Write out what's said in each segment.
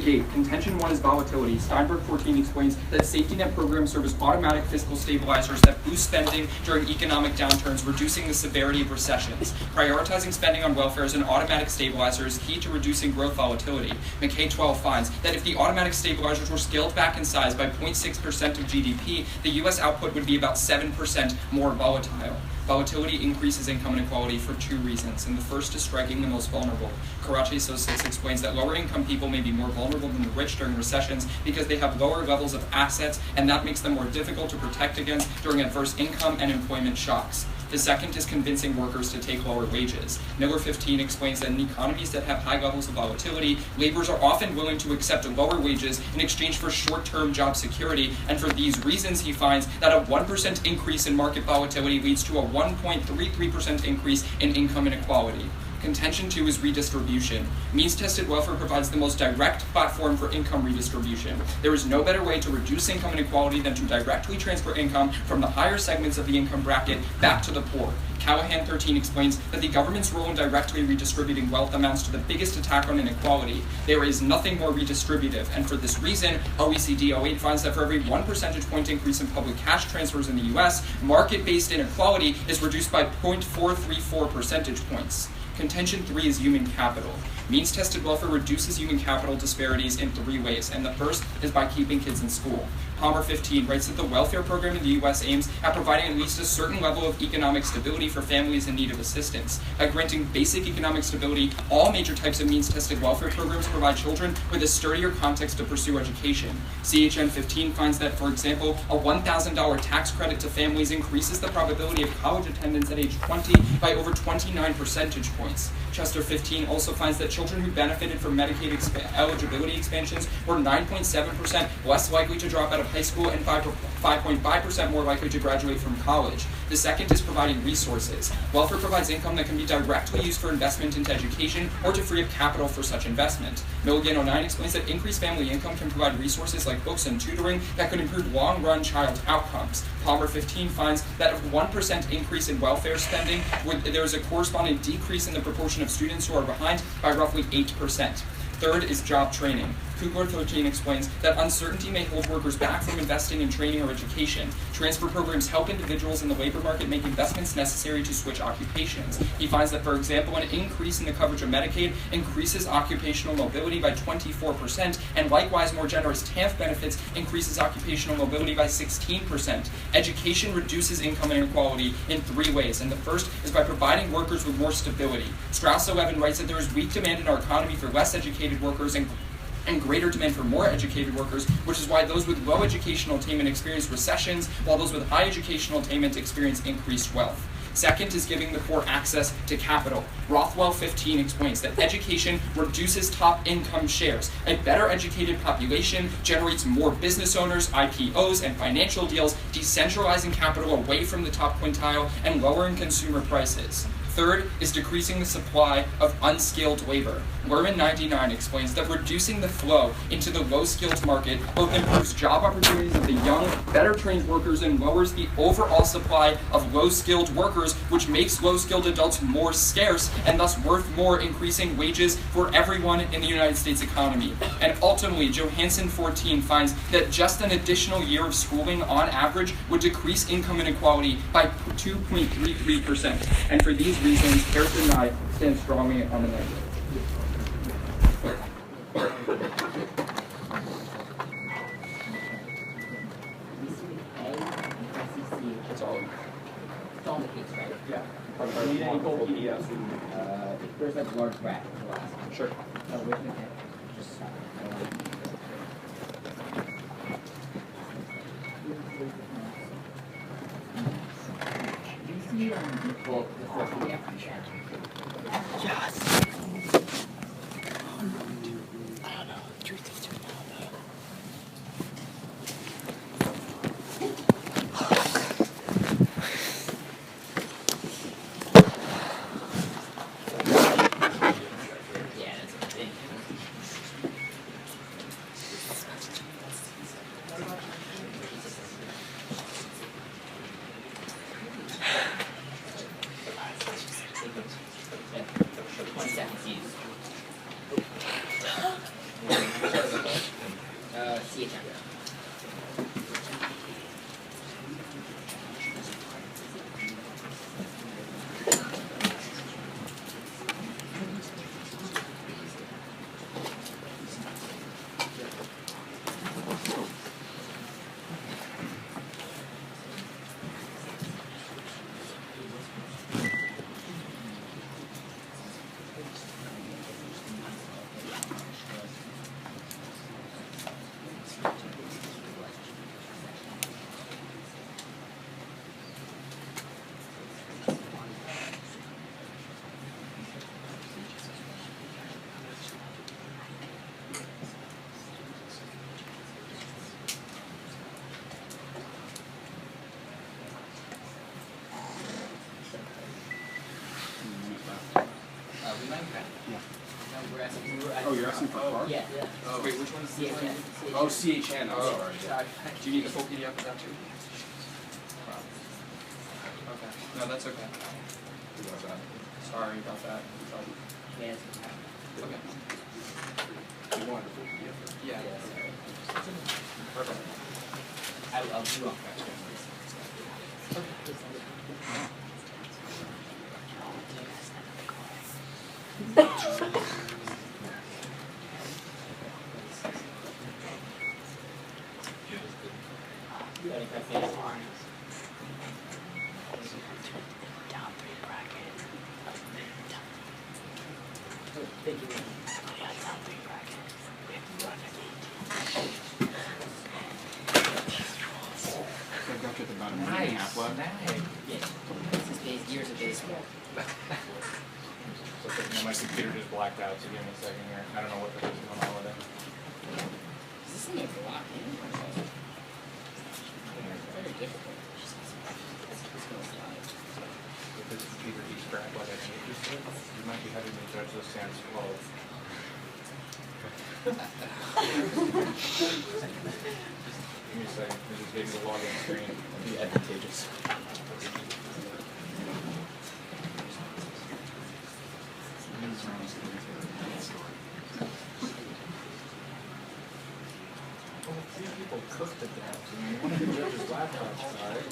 8, contention 1 is volatility. Steinberg 14 explains that safety net programs serve as automatic fiscal stabilizers that boost spending during economic downturns, reducing the severity of recessions. Prioritizing spending on welfare as an automatic stabilizer is key to reducing growth volatility. McKay 12 finds that if the automatic stabilizers were scaled back in size by 0.6% of GDP, the U.S. output would be about 7% more volatile. Volatility increases income inequality for 2 reasons, and the first is striking the most vulnerable. Karachi 6 explains that lower income people may be more vulnerable than the rich during recessions because they have lower levels of assets, and that makes them more difficult to protect against during adverse income and employment shocks. The second is convincing workers to take lower wages. Miller 15 explains that in economies that have high levels of volatility, laborers are often willing to accept lower wages in exchange for short-term job security, and for these reasons he finds that a 1% increase in market volatility leads to a 1.33% increase in income inequality. Contention 2 is redistribution. Means-tested welfare provides the most direct platform for income redistribution. There is no better way to reduce income inequality than to directly transfer income from the higher segments of the income bracket back to the poor. Callahan 13 explains that the government's role in directly redistributing wealth amounts to the biggest attack on inequality. There is nothing more redistributive, and for this reason, OECD 08 finds that for every 1 percentage point increase in public cash transfers in the US, market-based inequality is reduced by 0.434 percentage points. Contention 3 is human capital. Means-tested welfare reduces human capital disparities in 3 ways, and the first is by keeping kids in school. Palmer 15 writes that the welfare program in the U.S. aims at providing at least a certain level of economic stability for families in need of assistance. By granting basic economic stability, all major types of means-tested welfare programs provide children with a sturdier context to pursue education. CHN 15 finds that, for example, a $1,000 tax credit to families increases the probability of college attendance at age 20 by over 29 percentage points. Chester 15 also finds that children who benefited from Medicaid eligibility expansions were 9.7% less likely to drop out of high school and 5.5% more likely to graduate from college. The second is providing resources. Welfare provides income that can be directly used for investment into education or to free up capital for such investment. Milligan 09 explains that increased family income can provide resources like books and tutoring that could improve long-run child outcomes. Palmer 15 finds that of 1% increase in welfare spending, there is a corresponding decrease in the proportion of students who are behind by roughly 8%. Third is job training. Kugler 13 explains that uncertainty may hold workers back from investing in training or education. Transfer programs help individuals in the labor market make investments necessary to switch occupations. He finds that, for example, an increase in the coverage of Medicaid increases occupational mobility by 24%, and likewise more generous TANF benefits increases occupational mobility by 16%. Education reduces income inequality in 3 ways, and the first is by providing workers with more stability. Strauss 11 writes that there is weak demand in our economy for less educated workers and greater demand for more educated workers, which is why those with low educational attainment experience recessions, while those with high educational attainment experience increased wealth. Second is giving the poor access to capital. Rothwell 15 explains that education reduces top income shares. A better educated population generates more business owners, IPOs, and financial deals, decentralizing capital away from the top quintile and lowering consumer prices. Third is decreasing the supply of unskilled labor. Lerman 99 explains that reducing the flow into the low-skilled market both improves job opportunities of the young, better-trained workers and lowers the overall supply of low-skilled workers, which makes low-skilled adults more scarce and thus worth more, increasing wages for everyone in the United States economy. And ultimately, Johansson 14 finds that just an additional year of schooling on average would decrease income inequality by 2.33%. And for these reasons, Harrison and I stand strongly on the negative. It's all the case, right? Yeah. There's like a large graph in the last one. Sure. Whitman, just do you see well, the Yes. CHM. Oh, you're asking for car? Yeah. Oh, wait, which one is the CHN. Oh, CHN. Oh, sorry. Sorry. Do you need the full PDF of that too? Okay. No, that's okay. Sorry about that. Yes. Okay. You wanted the full PDF? Yeah. Perfect. I'll do it. Thank you. So I've got you at about a minute and a half left. Yeah. This is years of baseball. So my computer just blacked out, so give me a second here. I don't know what the is going on with it. Is this thing locked in? Very difficult. If this computer keeps crap like I think it just did, you might be having me judge this sans flow. Give me a second. I just gave you the login screen. It'll be advantageous. People cooked at that. One of the judges' laptops died.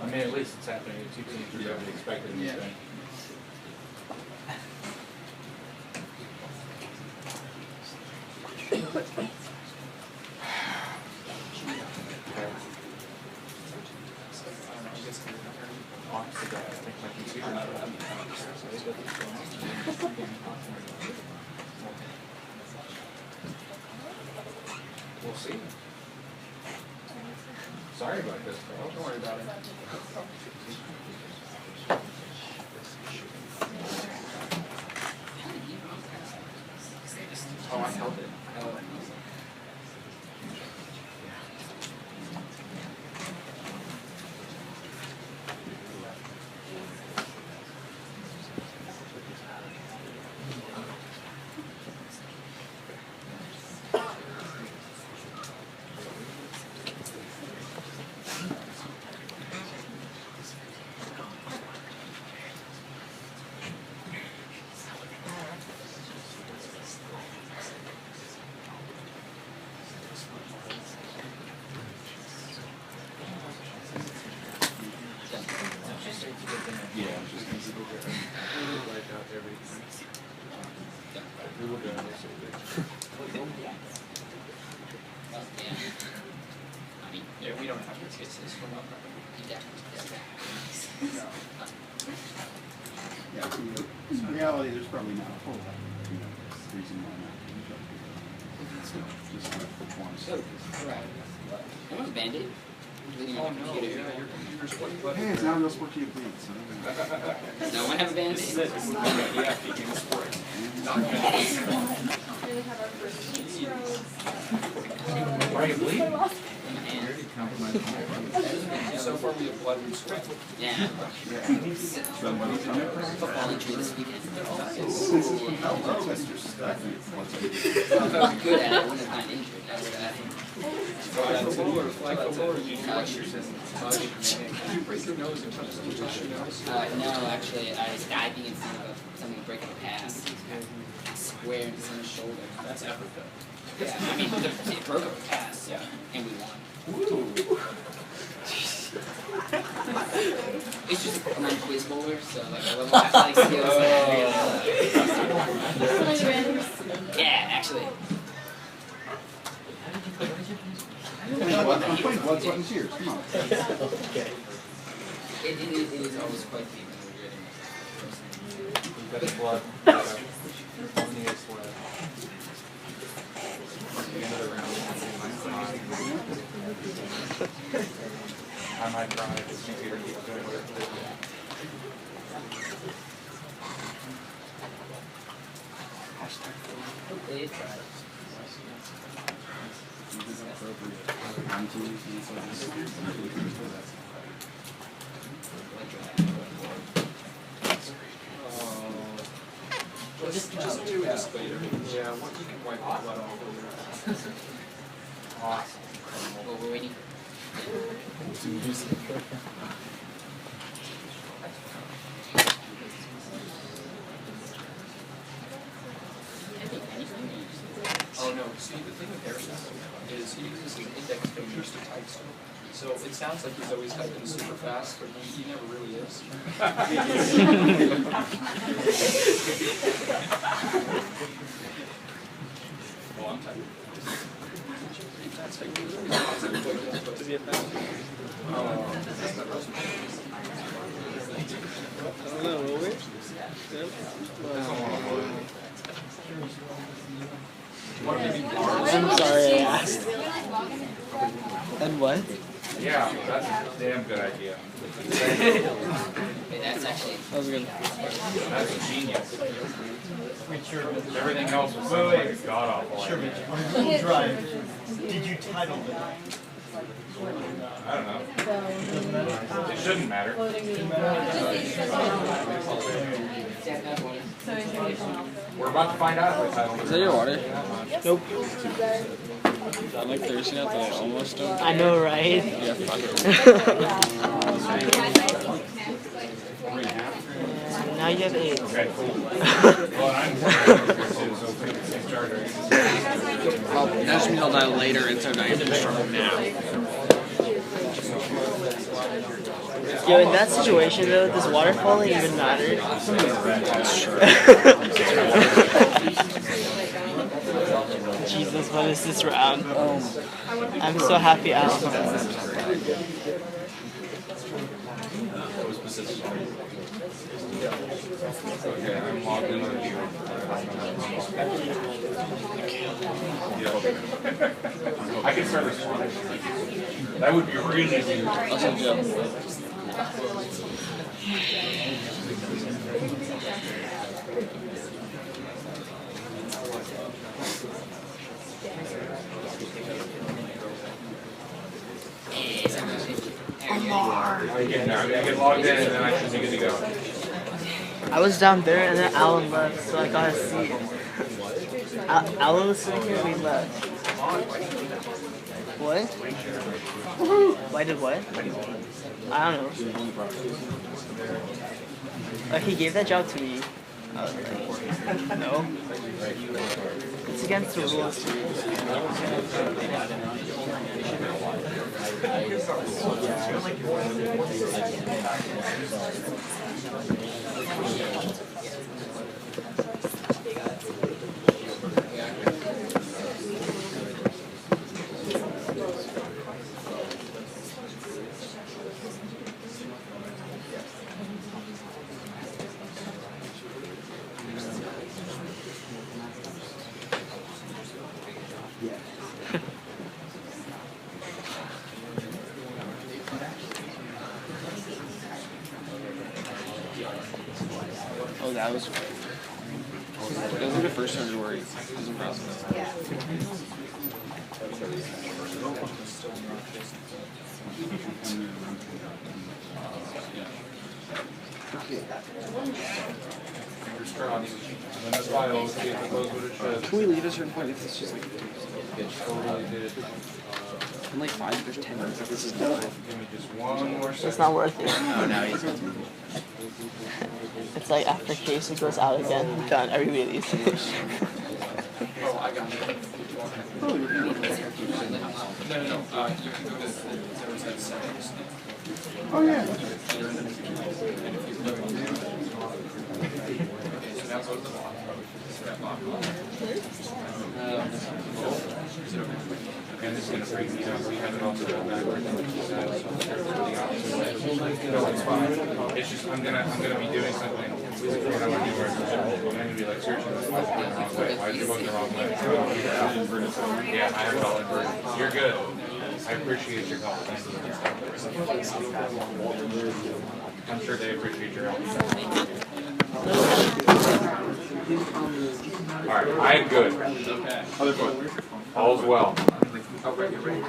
I mean, at least it's happening. Two teams are really expected this thing. Honestly, I think my computer We'll see. Sorry about this, Carl. Don't worry about it. Oh, I held it. Yeah, I'm just gonna go there. Write out everything. We will do it. Yeah, we don't have to get this one up. Yeah, so in reality, there's probably not a whole lot, reason why not. So, just for once. Right. You want a Band-Aid? Oh no, yeah, your computer's what? Hey, it's not a real sport you beat, so. No one have a Band-Aid? This is it. Yeah, speaking of sports. Are you bleeding? And So far we have blood and sweat. Yeah. Football injury this weekend. Good at it. I wouldn't have gotten injured. I would have. Did you break your nose and touch your nose? No, actually, I was diving in front of somebody breaking a pass. Square into someone's shoulder. That's Africa. Yeah, I mean, it broke up a pass. Yeah. And we won. It's just I'm a quiz bowler, so like I love athletic skills. Yeah, actually. I'm playing blood, sweat, and tears. Come on. It is always quite deep when we're getting Got his blood. Only his sweat. Another round. I might try if this computer keeps doing what it's doing. Hopefully it tries. Just do this later. Yeah, what you can wipe the blood off of your Awesome. Well, we're waiting. Oh no, see the thing with Harrison is he uses his index fingers to type stuff. So it sounds like he's always typing super fast, but he never really is. Well, I'm typing. That's like, does he have that? That's not Russell. I don't know, will we? I'm sorry I asked. And what? Yeah, that's a damn good idea. Hey, that's actually. That was good. That's genius. Everything else was so like a god awful idea. Google Drive, did you title it? I don't know. It shouldn't matter. We're about to find out if I titled it. Is that your water? Nope. I'm like thirsty now, but I almost don't. I know, right? Yeah, fuck it. Now you have 8. Okay, cool. Well, I'm in charge. Well, that just means I'll die later instead of dying from struggle now. Yo, in that situation though, does water falling even matter? Jesus, what is this round? I'm so happy I don't know. Okay, I'm logged in on you. I can start responding. That would be really weird. I'll send you up. I get logged in and then I should be good to go. I was down there and then Alan left, so I got a seat. Alan was sitting here, we left. What? Why did what? I don't know. Like, he gave that job to me. I was like, no. It's against the rules. Oh, that was great. That was like the first time you were worried. It was impressive. Fingers crossed. And then this file, see if it goes what it should. Can we leave at a certain point if it's just like Totally did. in like 5 or 10 minutes? This is done. Give me just one more second. It's not worth it. Oh, now he's. It's like after Casey goes out again, I'm done. Everybody leaves. Oh, I got it. No, you can go to the 0 settings. Oh, yeah. Okay, so now go to the block. And this is going to break me down. We have it all set up backwards. No, it's fine. It's just I'm gonna be doing something. What I'm gonna do I'm gonna be like searching this. Why is it going the wrong way? Why is it going the wrong way? Yeah, I have it all inverted. You're good. I appreciate your help. Thank you. I'm sure they appreciate your help. Alright, I am good. Other foot. All's well. Oh, right, you're right.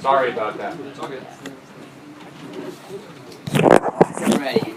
Sorry about that. It's all good. Right.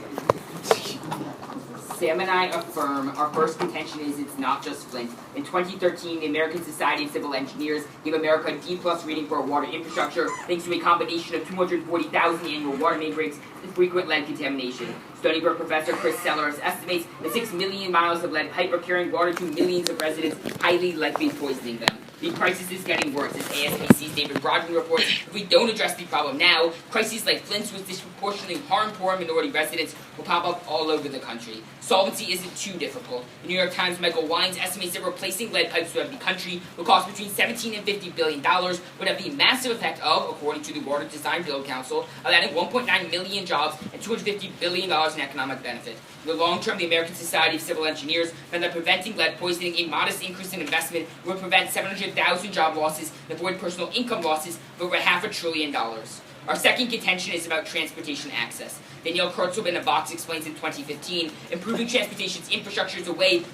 Sam and I affirm our first contention is it's not just Flint. In 2013, the American Society of Civil Engineers gave America a D+ rating for our water infrastructure thanks to a combination of 240,000 annual water main breaks and frequent lead contamination. Stony Brook professor Chris Sellers estimates that 6 million miles of lead pipe are carrying water to millions of residents, highly likely poisoning them. The crisis is getting worse, as ASPC's David Rodman reports. If we don't address the problem now, crises like Flint's, which disproportionately harm poor minority residents, will pop up all over the country. Solvency isn't too difficult. The New York Times' Michael Wines estimates that replacing lead pipes throughout the country will cost between $17 and $50 billion, would have the massive effect of, according to the Water Design Build Council, of adding 1.9 million jobs and $250 billion in economic benefit. In the long term, the American Society of Civil Engineers found that preventing lead poisoning, a modest increase in investment, would prevent 700,000 job losses and avoid personal income losses of over $500 billion. Our second contention is about transportation access. Danielle Kurtzleben of Vox explains in 2015, improving transportation's infrastructure is a way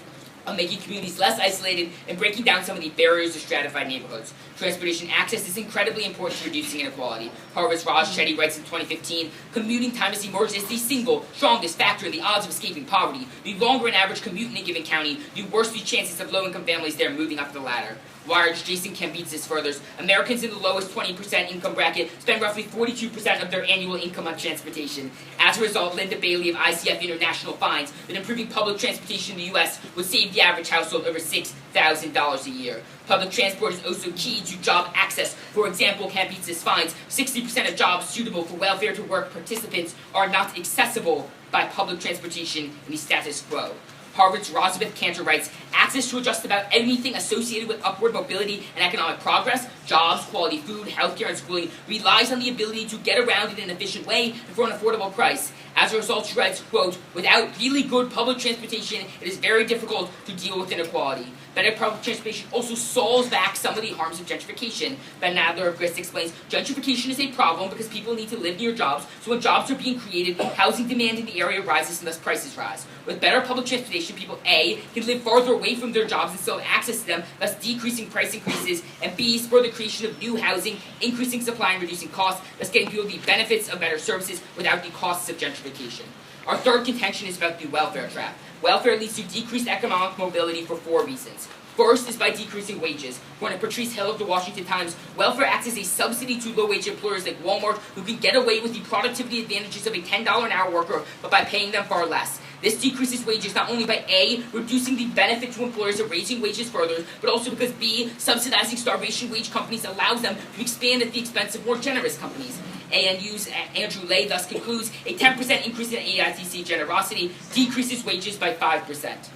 of making communities less isolated and breaking down some of the barriers to stratified neighborhoods. Transportation access is incredibly important to reducing inequality. Harvard's Raj Chetty writes in 2015, commuting time has emerged as the single strongest factor in the odds of escaping poverty. The longer an average commute in a given county, the worse the chances of low-income families there moving up the ladder. Wired's Jason Kambitsis furthers, Americans in the lowest 20% income bracket spend roughly 42% of their annual income on transportation. As a result, Linda Bailey of ICF International finds that improving public transportation in the U.S. would save the average household over $6,000 a year. Public transport is also key to job access. For example, Kambitsis finds 60% of jobs suitable for welfare-to-work participants are not accessible by public transportation in the status quo. Harvard's Rosabeth Cantor writes, access to just about anything associated with upward mobility and economic progress, jobs, quality food, healthcare, and schooling, relies on the ability to get around in an efficient way and for an affordable price. As a result, she writes, quote, without really good public transportation, it is very difficult to deal with inequality. Better public transportation also solves back some of the harms of gentrification. Ben Nadler of GRIST explains, gentrification is a problem because people need to live near jobs, so when jobs are being created, housing demand in the area rises and thus prices rise. With better public transportation, people A, can live farther away from their jobs and still have access to them, thus decreasing price increases, and B, spur the creation of new housing, increasing supply and reducing costs, thus getting people the benefits of better services without the costs of gentrification. Our third contention is about the welfare trap. Welfare leads to decreased economic mobility for 4 reasons. First is by decreasing wages. According to Patrice Hill of the Washington Times, welfare acts as a subsidy to low-wage employers like Walmart, who can get away with the productivity advantages of a $10 an hour worker, but by paying them far less. This decreases wages not only by A, reducing the benefit to employers of raising wages further, but also because B, subsidizing starvation wage companies allows them to expand at the expense of more generous companies. ANU's Andrew Lay thus concludes, a 10% increase in AITC generosity decreases wages by 5%.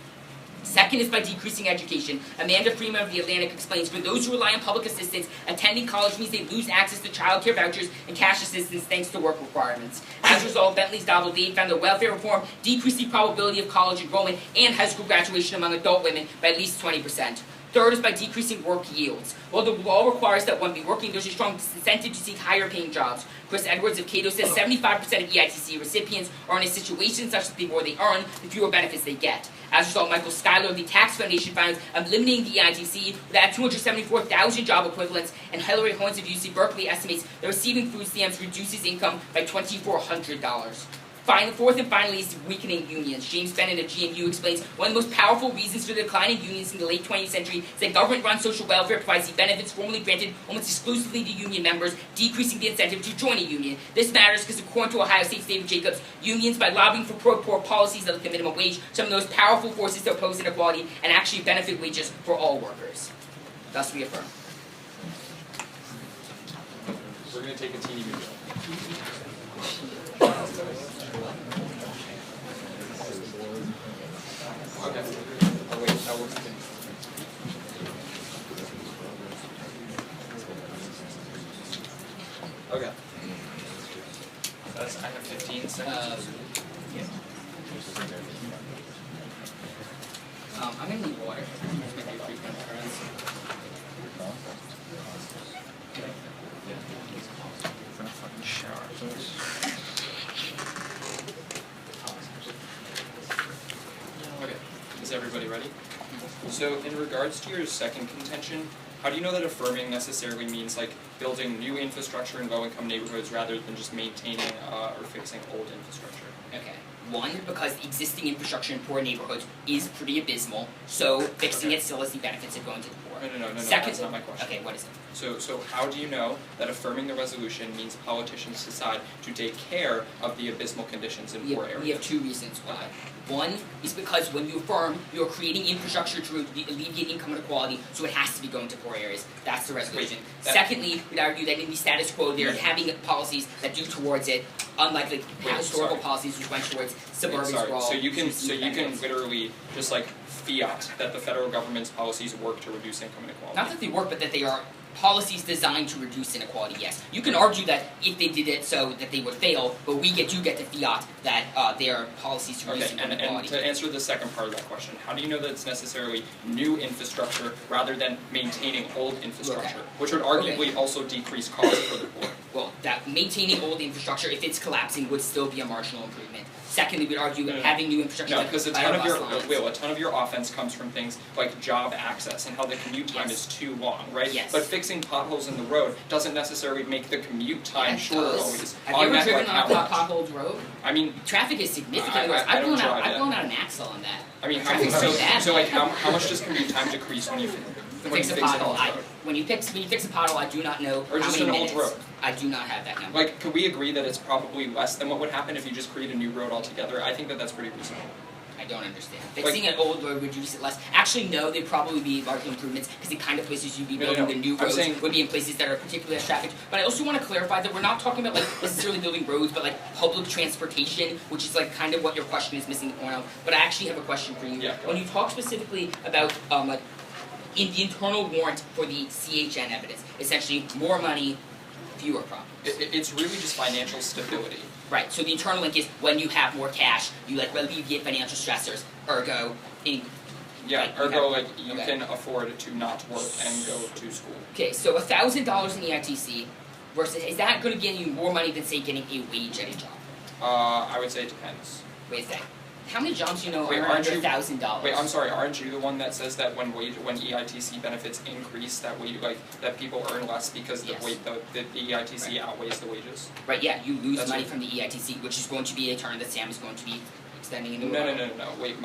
Second is by decreasing education. Amanda Freeman of The Atlantic explains, for those who rely on public assistance, attending college means they lose access to child care vouchers and cash assistance thanks to work requirements. As a result, Bentley's Donald Lee found that welfare reform decreased the probability of college enrollment and high school graduation among adult women by at least 20%. Third is by decreasing work yields. While the law requires that one be working, there's a strong incentive to seek higher paying jobs. Chris Edwards of Cato says 75% of EITC recipients are in a situation such that the more they earn, the fewer benefits they get. As a result, Michael Schuyler of the Tax Foundation finds eliminating the EITC would add 274,000 job equivalents, and Hilary Holmes of UC Berkeley estimates that receiving food stamps reduces income by $2,400. Fourth and finally is weakening unions. James Bennett of GMU explains one of the most powerful reasons for the decline in unions in the late 20th century is that government-run social welfare provides the benefits formerly granted almost exclusively to union members, decreasing the incentive to join a union. This matters because according to Ohio State's David Jacobs, unions, by lobbying for pro-poor policies like the minimum wage, some of those powerful forces to oppose inequality and actually benefit wages for all workers. Thus we affirm. We're going to take a teeny bit. Okay. Oh wait, that will continue. Okay. I have 15 seconds. I'm going to need water. This might be a frequent occurrence. Okay, is everybody ready? So in regards to your second contention, how do you know that affirming necessarily means like building new infrastructure in low-income neighborhoods rather than just maintaining or fixing old infrastructure? Okay. One, because existing infrastructure in poor neighborhoods is pretty abysmal, so fixing it still has the benefits of going to the poor. No, Second, that's not my question. Okay, what is it? So how do you know that affirming the resolution means politicians decide to take care of the abysmal conditions in poor areas? We have two reasons why. One is because when you affirm, you're creating infrastructure to alleviate income inequality, so it has to be going to poor areas. That's the resolution. Secondly, we'd argue that in the status quo, they're having policies that do towards it, unlike the historical policies which went towards suburban sprawl. So you can literally just like fiat that the federal government's policies work to reduce income inequality. Not that they work, but that they are policies designed to reduce inequality, yes. You can argue that if they did it so that they would fail, but we do get to fiat that they are policies to reduce income inequality. And to answer the second part of that question, how do you know that it's necessarily new infrastructure rather than maintaining old infrastructure, which would arguably also decrease costs for the poor? Well, that maintaining old infrastructure, if it's collapsing, would still be a marginal improvement. Secondly, we'd argue that having new infrastructure because a ton of your offense comes from things like job access and how the commute time is too long, right? Yes. But fixing potholes in the road doesn't necessarily make the commute time shorter always. Have you ever driven on a potholed road? I mean, traffic is significantly worse. I've blown out an axle on that. I mean, how much does commute time decrease when you fix a pothole? When you fix a pothole, I do not know or how just many an minutes. old road. I do not have that number. Like, could we agree that it's probably less than what would happen if you just create a new road altogether? I think that that's pretty reasonable. I don't understand. Fixing an old road would reduce it less. Actually, no, there'd probably be marginal improvements because the kind of places you'd be building the new roads would be in places that are particularly less trafficked. But I also want to clarify that we're not talking about like necessarily building roads, but like public transportation, which is like kind of what your question is missing the point of. But I actually have a question for you. Yeah, when you talk specifically about like in the internal warrant for the CHN evidence, essentially more money, fewer problems. It's really just financial stability. Right, so the internal link is when you have more cash, you like alleviate financial stressors, ergo, you can afford to not work and go to school. Okay, so $1,000 in EITC versus, is that going to get you more money than say getting a wage at a job? I would say it depends. Wait a second. How many jobs do you know Wait, earn under $1,000? Wait, I'm sorry. Aren't you the one that says that when EITC benefits increase, that that people earn less because the EITC outweighs the wages? Right. Yeah, you lose money from the EITC, which is going to be a term that Sam is going to be extending into. No. Wait,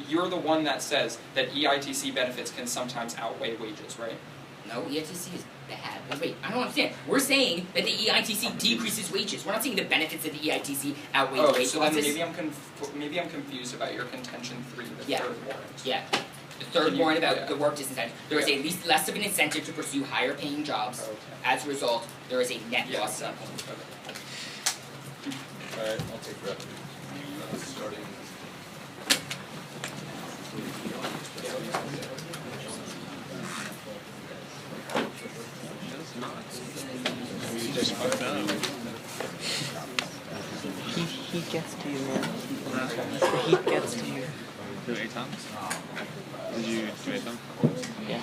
you're the one that says that EITC benefits can sometimes outweigh wages, right? No, EITC is bad. Wait, I don't understand. We're saying that the EITC decreases wages. We're not saying the benefits of the EITC outweigh wages. So then maybe I'm confused about your contention 3, the third warrant. Yeah. The third warrant about the work disincentive. There is at least less of an incentive to pursue higher paying jobs. Okay. As a result, there is a net loss of income. Alright, I'll take that. Starting. He gets to you, man. The heat gets to you. Do 8 times? Did you do 8 times? Yeah.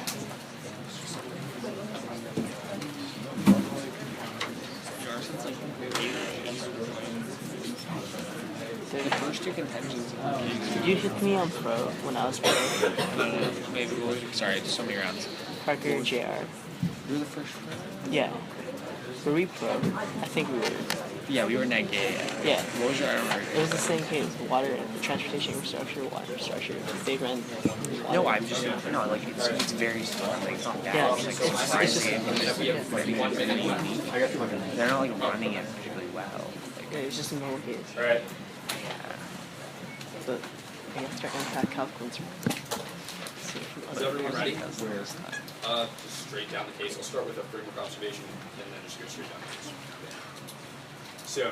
The first two contentions. Did you hit me on pro when I was pro? Maybe. Sorry, just so many rounds. Parker, JR. You were the first pro? Yeah. Were we pro? I think we were. Yeah, we were neg. Yeah. What was your item? It was the same case. Water, transportation infrastructure, water infrastructure. They ran. Water. No, I'm just no. Like it's very slow. Like it's not bad. Yeah, It's like it's surprising. We have 1 minute. They're not like running it particularly well. Yeah, it was just a normal case. All right. But I guess our impact calculus. Is everyone ready? Where's Just straight down the case. I'll start with a framework observation and then just go straight down the case. So,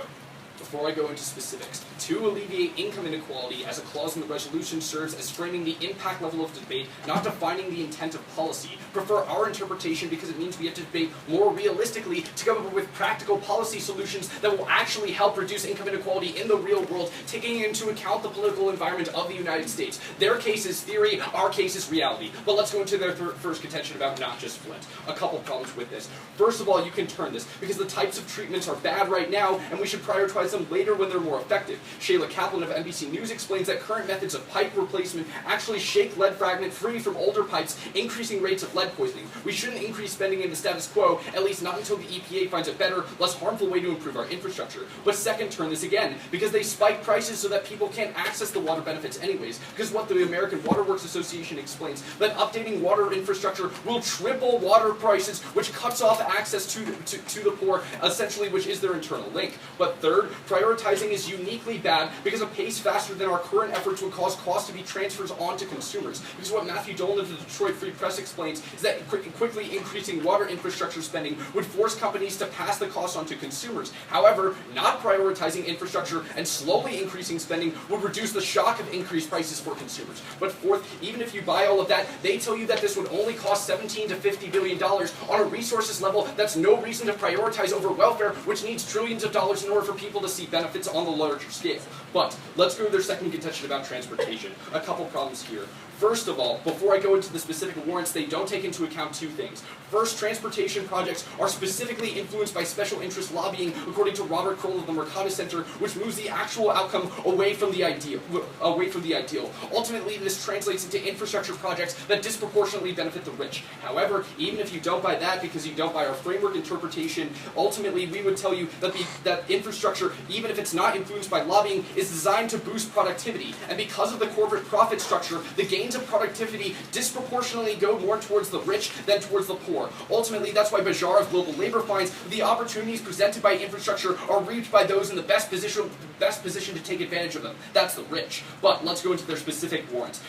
before I go into specifics, to alleviate income inequality as a clause in the resolution serves as framing the impact level of debate, not defining the intent of policy. Prefer our interpretation because it means we have to debate more realistically to come up with practical policy solutions that will actually help reduce income inequality in the real world, taking into account the political environment of the United States. Their case is theory, our case is reality. But let's go into their first contention about not just Flint. A couple problems with this. First of all, you can turn this because the types of treatments are bad right now and we should prioritize them later when they're more effective. Shayla Kaplan of NBC News explains that current methods of pipe replacement actually shake lead fragment free from older pipes, increasing rates of lead poisoning. We shouldn't increase spending in the status quo, at least not until the EPA finds a better, less harmful way to improve our infrastructure. But second, turn this again, because they spike prices so that people can't access the water benefits anyways. Because what the American Water Works Association explains, that updating water infrastructure will triple water prices, which cuts off access to the poor, essentially, which is their internal link. But third, prioritizing is uniquely bad because a pace faster than our current efforts would cause costs to be transfers on to consumers. Because what Matthew Dolan of the Detroit Free Press explains is that quickly increasing water infrastructure spending would force companies to pass the cost on to consumers. However, not prioritizing infrastructure and slowly increasing spending would reduce the shock of increased prices for consumers. But fourth, even if you buy all of that, they tell you that this would only cost $17 to $50 billion on a resources level that's no reason to prioritize over welfare, which needs trillions of dollars in order for people to see benefits on the larger scale. But let's go to their second contention about transportation. A couple problems here. First of all, before I go into the specific warrants, they don't take into account two things. First, transportation projects are specifically influenced by special interest lobbying, according to Robert Kroll of the Mercatus Center, which moves the actual outcome away from the ideal. Ultimately, this translates into infrastructure projects that disproportionately benefit the rich. However, even if you don't buy that because you don't buy our framework interpretation, ultimately we would tell you that that infrastructure, even if it's not influenced by lobbying, is designed to boost productivity. And because of the corporate profit structure, the gains of productivity disproportionately go more towards the rich than towards the poor. Ultimately, that's why Bajar of Global Labor finds the opportunities presented by infrastructure are reaped by those in the best position to take advantage of them. That's the rich. But let's go into their specific warrants.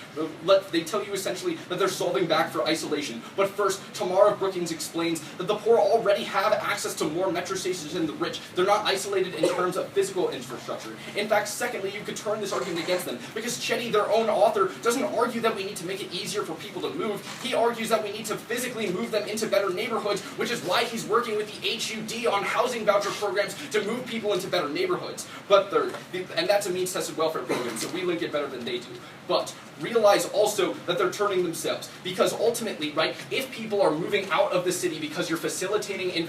They tell you essentially that they're solving back for isolation. But first, Tamara Brookings explains that the poor already have access to more metro stations than the rich. They're not isolated in terms of physical infrastructure. In fact, secondly, you could turn this argument against them, because Chetty, their own author, doesn't argue that we need to make it easier for people to move. He argues that we need to physically move them into better neighborhoods, which is why he's working with the HUD on housing voucher programs to move people into better neighborhoods. But third, and that's a means-tested welfare program, so we link it better than they do. But realize also that they're turning themselves, because ultimately, right, if people are moving out of the city because you're facilitating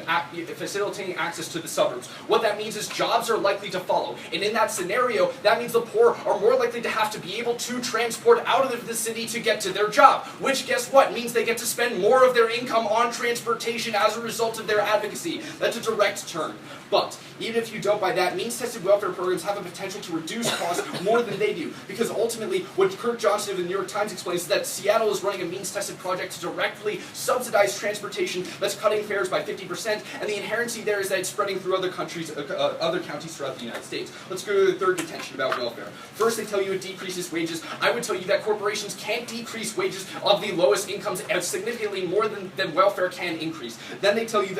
access to the suburbs, what that means is jobs are likely to follow. And in that scenario, that means the poor are more likely to have to be able to transport out of the city to get to their job, which, guess what, means they get to spend more of their income on transportation as a result of their advocacy. That's a direct turn. But even if you don't buy that, means-tested welfare programs have a potential to reduce costs more than they do, because ultimately what Kirk Johnson of the New York Times explains is that Seattle is running a means-tested project to directly subsidize transportation that's cutting fares by 50%, and the inherency there is that it's spreading through other counties throughout the United States. Let's go to the third contention about welfare. First, they tell you it decreases wages. I would tell you that corporations can't decrease wages of the lowest incomes significantly more than welfare can increase. Then they tell you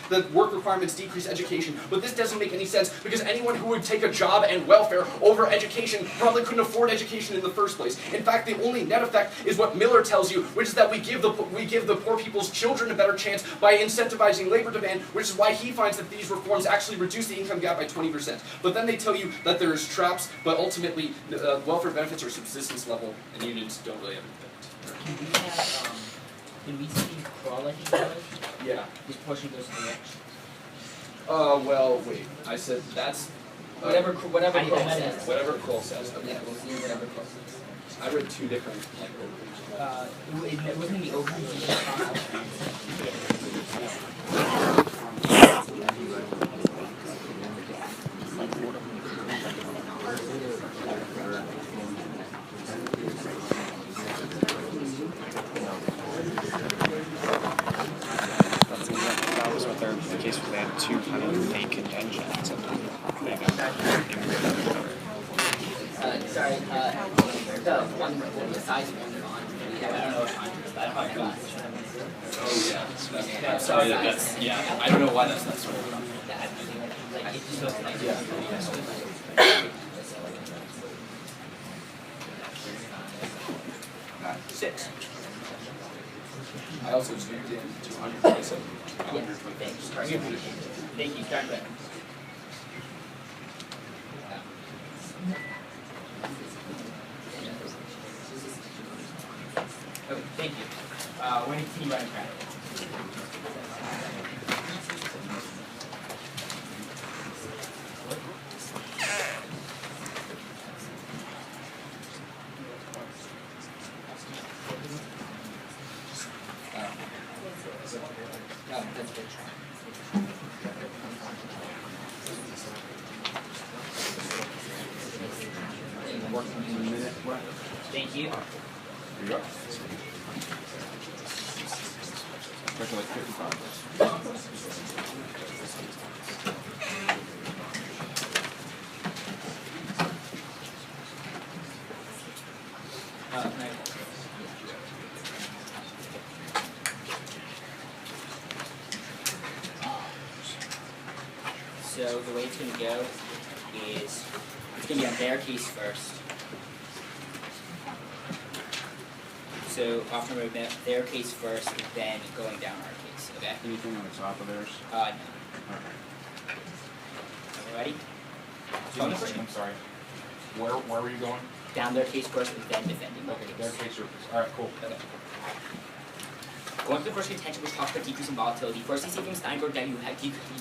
that work requirements decrease education, but this doesn't make any sense, because anyone who would take a job and welfare over education probably couldn't afford education in the first place. In fact, the only net effect is what Miller tells you, which is that we give the poor people's children a better chance by incentivizing labor demand, which is why he finds that these reforms actually reduce the income gap by 20%. But then they tell you that there's traps, but ultimately welfare benefits are subsistence level, and unions don't really have an effect. Can we see quality dollars? Yeah. Which portion goes to the rich? Well, wait. I said that's Whatever Kroll says. whatever Kroll says. Okay. Yeah, we'll see whatever Kroll says. I read two different like It wasn't the open. That was what the case was. They had two kind of fake conventions. And they Sorry, the one the size one font. I don't know what font it is, but I don't have glasses. Oh yeah. I'm sorry that that's I don't know why that's not sort of. Like it just looks like Six. I also zoomed in 227. Thank you. Start with. Okay, thank you. We're going to continue running credit. That's good. Thank you. Here you go. Especially like 55. So the way it's going to go is it's going to be on their case first. So often their case first, and then going down our case. Okay. Anything on the top of theirs? No. Okay. Ready? I'm sorry. Where were you going? Down their case first, and then defending their Okay, case. their case surface. All right, cool. Okay. Going to the first contention, which talks about decreasing volatility. First, they say from Steinberg that you have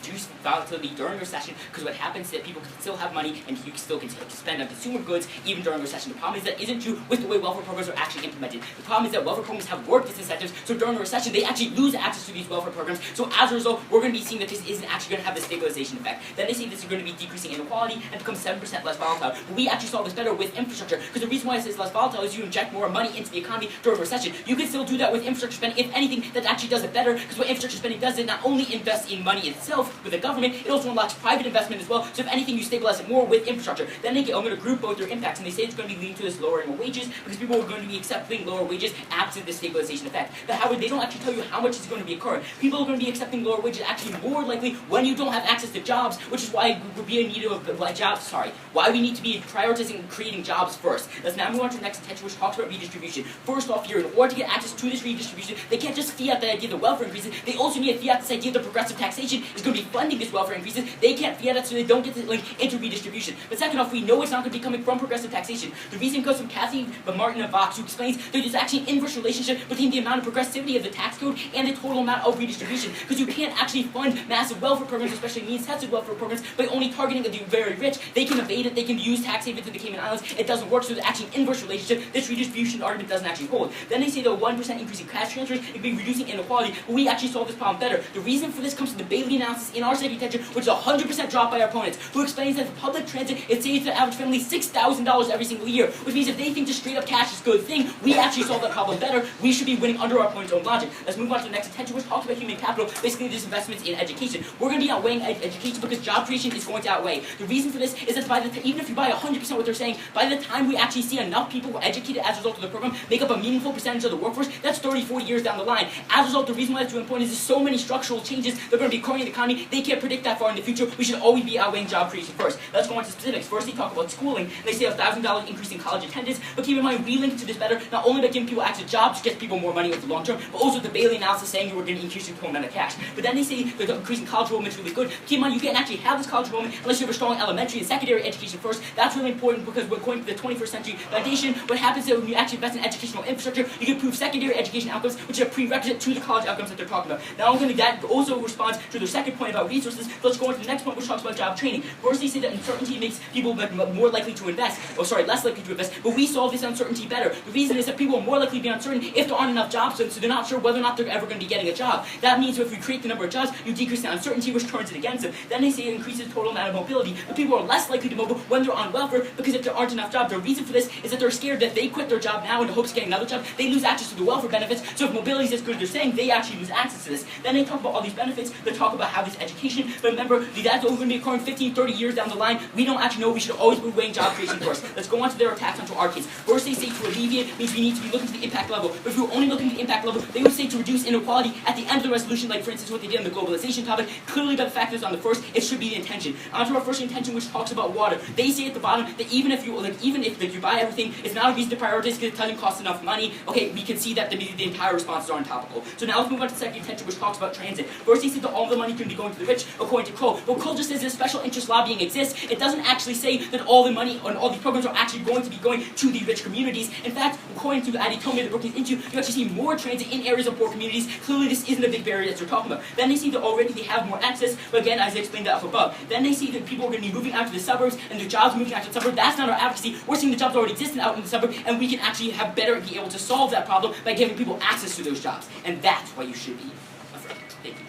reduce volatility during a recession because what happens is that people can still have money and you can still continue to spend on consumer goods even during a recession. The problem is that isn't true with the way welfare programs are actually implemented. The problem is that welfare programs have worked disincentives, so during a recession, they actually lose access to these welfare programs. So as a result, we're going to be seeing that this isn't actually going to have the stabilization effect. Then they say this is going to be decreasing inequality and become 7% less volatile. But we actually saw this better with infrastructure because the reason why it says less volatile is you inject more money into the economy during a recession. You can still do that with infrastructure spending. If anything, that actually does it better because what infrastructure spending does is not only invest in money itself with the government, it also unlocks private investment as well. So if anything, you stabilize it more with infrastructure. Then I'm going to group both their impacts, and they say it's going to be leading to this lowering of wages because people are going to be accepting lower wages absent the stabilization effect. But however, they don't actually tell you how much is going to be occurring. People are going to be accepting lower wages actually more likely when you don't have access to jobs, which is why we're being need of jobs. Why we need to be prioritizing creating jobs first. Let's now move on to the next attention, which talks about redistribution. First off, here, in order to get access to this redistribution, they can't just fiat the idea of the welfare increases. They also need to fiat this idea that progressive taxation is going to be funding this welfare increases. They can't fiat it, so they don't get to link into redistribution. But second off, we know it's not going to be coming from progressive taxation. The reason comes from Kathy Martin of Vox, who explains that there's actually an inverse relationship between the amount of progressivity of the tax code and the total amount of redistribution. Because you can't actually fund massive welfare programs, especially means-tested welfare programs, by only targeting the very rich. They can evade it. They can use tax havens in the Cayman Islands. It doesn't work, so there's actually an inverse relationship. This redistribution argument doesn't actually hold. Then they say the 1% increase in cash transfers would be reducing inequality, but we actually solve this problem better. The reason for this comes from the Bailey analysis in our study attention, which is 100% dropped by our opponents, who explains that for public transit, it saves the average family $6,000 every single year, which means if they think just straight up cash is a good thing, we actually solve that problem better. We should be winning under our opponent's own logic. Let's move on to the next attention, which talks about human capital, basically this investments in education. We're going to be outweighing education because job creation is going to outweigh. The reason for this is that even if you buy 100% what they're saying, by the time we actually see enough people who are educated as a result of the program make up a meaningful percentage of the workforce, that's 30, 40 years down the line. As a result, the reason why that's really important is there's so many structural changes that are going to be occurring in the economy, they can't predict that far in the future. We should always be outweighing job creation first. Let's go on to specifics. First, they talk about schooling. They say $1,000 increase in college attendance, but keep in mind, we link to this better, not only by giving people access to jobs, gets people more money over the long term, but also the Bailey analysis saying you were going to increase your total amount of cash. But then they say the increase in college enrollment is really good. Keep in mind, you can't actually have this college enrollment unless you have a strong elementary and secondary education first. That's really important because according to the 21st Century Foundation, what happens is when you actually invest in educational infrastructure, you can improve secondary education outcomes, which is a prerequisite to the college outcomes that they're talking about. Not only that also responds to their second point about resources, but let's go on to the next point, which talks about job training. First, they say that uncertainty makes people more likely to invest, less likely to invest, but we solve this uncertainty better. The reason is that people are more likely to be uncertain if there aren't enough jobs, so they're not sure whether or not they're ever going to be getting a job. That means if we create the number of jobs, you decrease the uncertainty, which turns it against them. Then they say it increases the total amount of mobility, but people are less likely to move when they're on welfare, because if there aren't enough jobs, the reason for this is that they're scared that if they quit their job now in the hopes of getting another job, they lose access to the welfare benefits, so if mobility is as good as they're saying, they actually lose access to this. Then they talk about all these benefits, they talk about how this education, but remember, that's only going to be occurring 15, 30 years down the line. We don't actually know we should always be weighing job creation first. Let's go on to their attacks onto our case. First, they say to alleviate means we need to be looking to the impact level. But if we were only looking at the impact level, they would say to reduce inequality at the end of the resolution, like for instance what they did on the globalization topic. Clearly, by the fact that it's on the first, it should be the intention. Onto our first intention, which talks about water. They say at the bottom that even if you buy everything, it's not a reason to prioritize because it doesn't cost enough money. Okay, we can see that the entire responses are untopical. So now let's move on to the second intention, which talks about transit. First, they say that all the money can be going to the rich, according to Kroll. Well, Kroll just says that special interest lobbying exists. It doesn't actually say that all the money on all these programs are actually going to be going to the rich communities. In fact, according to the Aditomi that Brooklyn's into, you actually see more transit in areas of poor communities. Clearly, this isn't a big barrier that they're talking about. Then they see that already they have more access, but again, as I explained that up above. Then they see that people are going to be moving out to the suburbs, and the jobs moving out to the suburbs. That's not our advocacy. We're seeing the jobs already existing out in the suburbs, and we can actually be able to solve that problem by giving people access to those jobs. And that's why you should be afraid. Thank you.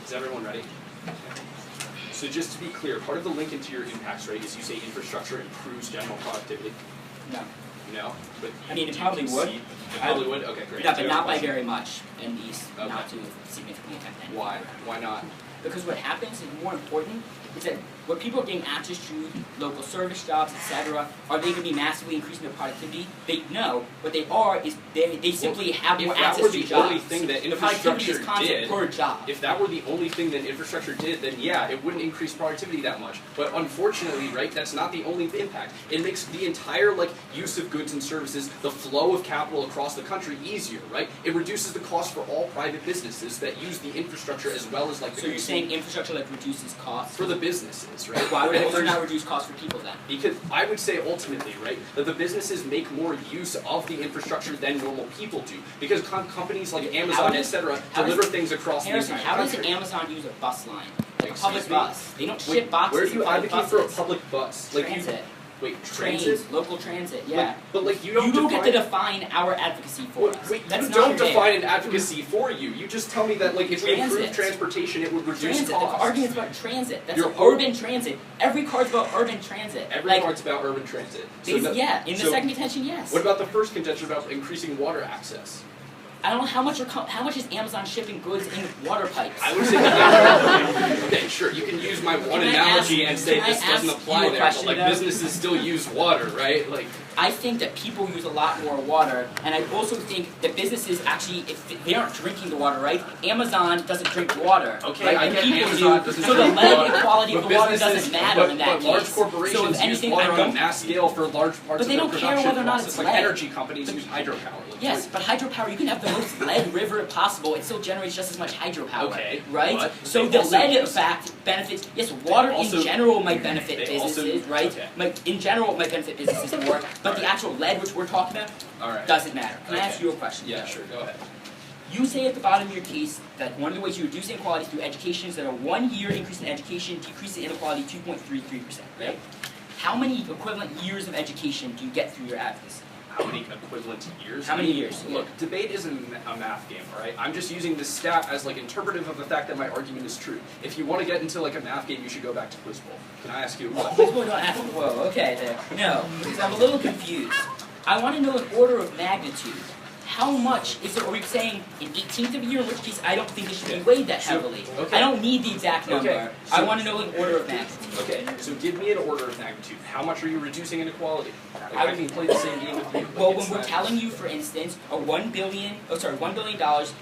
Is everyone ready? So just to be clear, part of the link into your impacts rate is you say infrastructure improves general productivity. No. No? But I mean, it probably would. It probably would? Okay, great. Yeah, So but you not have a by question? very much, and these Okay. not to significantly affect anything. Why? Why not? Because what happens is more important is that when people are getting access to local service jobs, etc., are they going to be massively increasing their productivity? No. What they are is they simply have more access to If that were the jobs. only thing that The productivity infrastructure is constant did, per job. if that were the only thing that infrastructure did, then yeah, it wouldn't increase productivity that much. But unfortunately, right, that's not the only impact. It makes the entire use of goods and services, the flow of capital across the country easier, right? It reduces the cost for all private businesses that use the infrastructure as well as the So you're saying infrastructure reduces costs? for the businesses, right? Why would it And also not reduce costs for people then? because I would say ultimately, right, that the businesses make more use of the infrastructure than normal people do. Because companies like Amazon, etc., deliver things across Harrison, the entire how does country. Amazon use a bus line? Like a Excuse public me? bus. They don't Wait, ship boxes. where do you in public advocate for a buses. public bus? Transit. Wait, Trains, transit? local transit, yeah. But you don't You don't get to define... define our advocacy for us. Wait, That's you not don't fair. define an advocacy for you. You just tell me that if we improve Transit. transportation, it would reduce Transit. The costs. argument's about transit. That's Your urban transit. Every card's about urban transit. Every part's about urban transit. Yeah, in the second contention, yes. What about the first contention about increasing water access? I don't know how much is Amazon shipping goods in water pipes. I would say that. Okay, sure. You can use my one Can I analogy ask- and say can I this doesn't ask apply you a there, question, but though? businesses still use water, right? I think that people use a lot more water, and I also think that businesses actually, if they aren't drinking the water, right? Amazon doesn't drink water. Okay, right? I And get people Amazon do. doesn't So the drink lead water. quality of But the water businesses- doesn't matter in that but case. large corporations So if anything, use water I on a don't. mass scale for large parts But they of don't their care production whether or not process. it's Like lead. energy companies use hydropower. Yes, but hydropower, you can have the most lead river possible, it still generates just as much hydropower. Okay, right? but So they the also lead use- fact benefits, yes, water also- in general might benefit they also- businesses, right? okay. In general it might benefit businesses more, but the actual lead which we're talking about Alright. doesn't matter. Can I ask Okay. you a question? Yeah, sure, go ahead. You say at the bottom of your case that one of the ways you reduce inequality through education is that a 1 year increase in education decreases inequality 2.33%, right? How many equivalent years of education do you get through your advocacy? How many equivalent years? How many years? Look, debate isn't a math game, alright? I'm just using this stat as interpretive of the fact that my argument is true. If you want to get into a math game, you should go back to Quiz Bowl. Can I ask you a question? Quiz Bowl don't ask me. Whoa, okay there. No, because I'm a little confused. I want to know an order of magnitude. How much is it? Are we saying an 18th of a year, in which case I don't think it should be weighed that heavily. Okay. I don't need the exact number. Okay, I so- want to know an order of magnitude. Okay, so give me an order of magnitude. How much are you reducing inequality? I can play the same game with you. Well, when we're telling you, for instance, $1 billion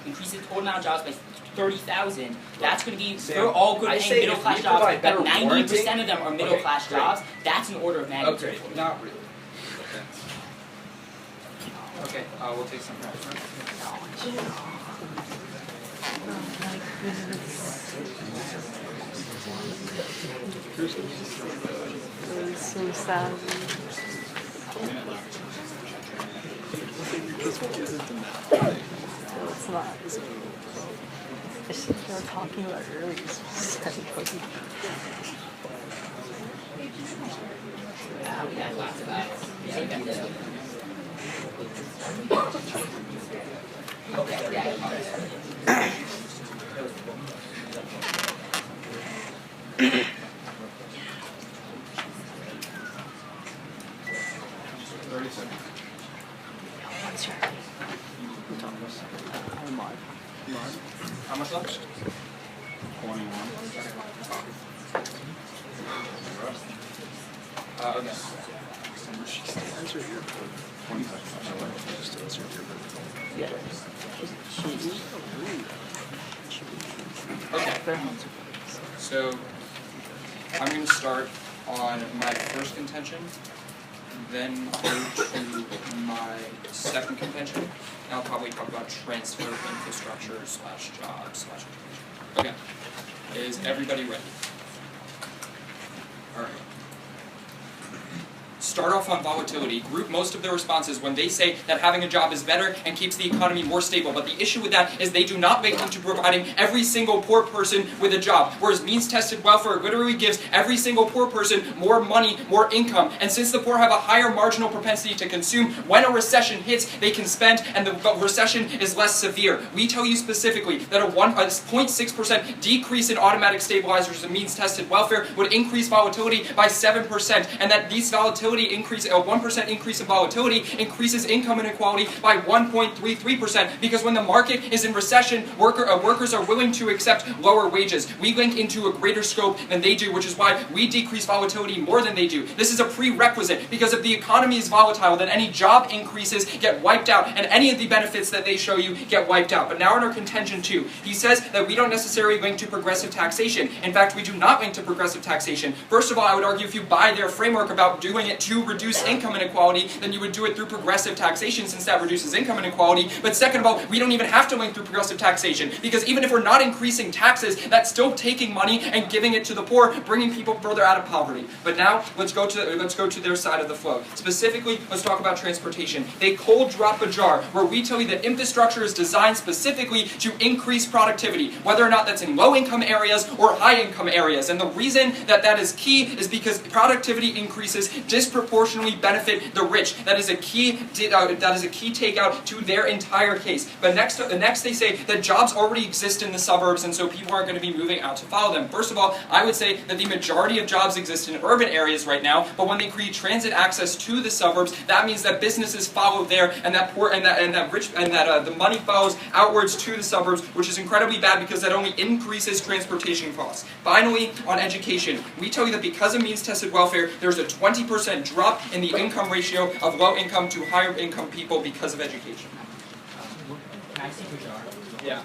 increases the total amount of jobs by 30,000, that's going to be, Sam, they're all good I paying say middle if class we jobs, provide but better 90% of them are middle Okay, class great. jobs. That's an order of magnitude. Okay, not really. Okay, we'll take some practice. So sad. No, it's not. It's just they were talking about earlier. How much left? 21. Okay. Answer here. 20 seconds. Just answer here. Yeah. Okay. So I'm going to start on my first contention, then go to my second contention, and I'll probably talk about transfer infrastructure / jobs / education. Okay. Is everybody ready? All right. Start off on volatility. Group most of their responses when they say that having a job is better and keeps the economy more stable. But the issue with that is they do not link into providing every single poor person with a job. Whereas means-tested welfare literally gives every single poor person more money, more income. And since the poor have a higher marginal propensity to consume, when a recession hits, they can spend and the recession is less severe. We tell you specifically that a 0.6% decrease in automatic stabilizers and means-tested welfare would increase volatility by 7%. And that these volatility increase, a 1% increase in volatility increases income inequality by 1.33%, because when the market is in recession, workers are willing to accept lower wages. We link into a greater scope than they do, which is why we decrease volatility more than they do. This is a prerequisite, because if the economy is volatile, then any job increases get wiped out, and any of the benefits that they show you get wiped out. But now in our contention 2, he says that we don't necessarily link to progressive taxation. In fact, we do not link to progressive taxation. First of all, I would argue if you buy their framework about doing it to reduce income inequality, then you would do it through progressive taxation, since that reduces income inequality. But second of all, we don't even have to link through progressive taxation, because even if we're not increasing taxes, that's still taking money and giving it to the poor, bringing people further out of poverty. But now let's go to their side of the flow. Specifically, let's talk about transportation. They cold drop a jar where we tell you that infrastructure is designed specifically to increase productivity, whether or not that's in low-income areas or high-income areas. And the reason that that is key is because productivity increases disproportionately benefit the rich. That is a key takeout to their entire case. But next they say that jobs already exist in the suburbs, and so people aren't going to be moving out to follow them. First of all, I would say that the majority of jobs exist in urban areas right now, but when they create transit access to the suburbs, that means that businesses follow there, and that the money follows outwards to the suburbs, which is incredibly bad because that only increases transportation costs. Finally, on education, we tell you that because of means-tested welfare, there's a 20% drop in the income ratio of low-income to higher-income people because of education. Can I see your jar? Yeah.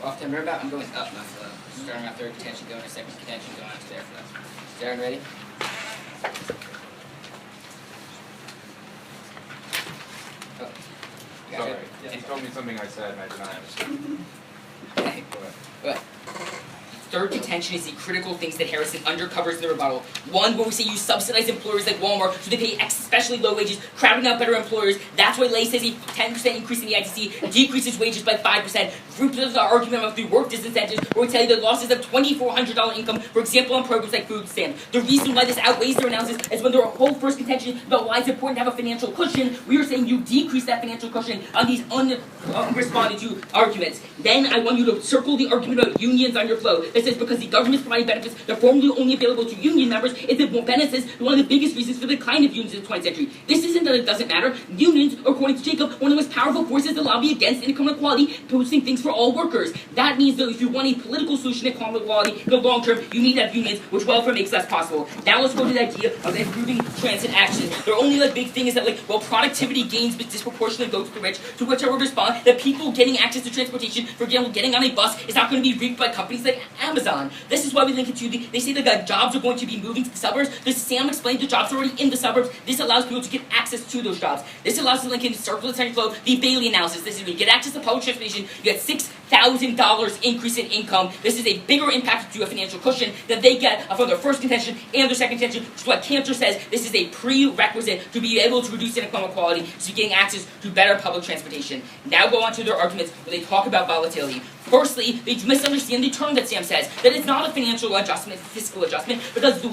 Off to remember about, I'm going up, not starting our third contention, going to second contention, going on to there for them. Darren, ready? Oh. You got Sorry. it? He told me something I said and I did not understand. Okay. Go ahead. Good. Third contention is the critical things that Harrison undercovers in the rebuttal. One, where we say you subsidize employers like Walmart so they pay especially low wages, crowding out better employers. That's why Lay says a 10% increase in the ITC decreases wages by 5%. Groups of the argument of the work disincentives, where we tell you the losses of $2,400 income, for example, on programs like food stamps. The reason why this outweighs their analysis is when their whole first contention about why it's important to have a financial cushion, we are saying you decrease that financial cushion on these unresponded to arguments. Then I want you to circle the argument about unions on your flow. It says because the government's providing benefits that are formerly only available to union members, it's the benefits one of the biggest reasons for the decline of unions in the 20th century. This isn't that it doesn't matter. Unions, according to Jacob, one of the most powerful forces to lobby against income inequality, posting things for all workers. That means that if you want a political solution to income inequality in the long term, you need to have unions, which welfare makes less possible. Now let's go to the idea of improving transit action. Their only big thing is that productivity gains but disproportionately go to the rich, to which I would respond that people getting access to transportation, for example, getting on a bus, is not going to be reaped by companies like Amazon. This is why we link it to they say that jobs are going to be moving to the suburbs. Sam explained the jobs are already in the suburbs. This allows people to get access to those jobs. This allows to link in circle the flow, the Bailey analysis. This is when you get access to public transportation, you get $6,000 increase in income. This is a bigger impact to a financial cushion than they get from their first contention and their second contention, which is what Cantor says. This is a prerequisite to be able to reduce income inequality, so you're getting access to better public transportation. Now go on to their arguments where they talk about volatility. Firstly, they misunderstand the term that Sam says, that it's not a financial adjustment, it's a fiscal adjustment, because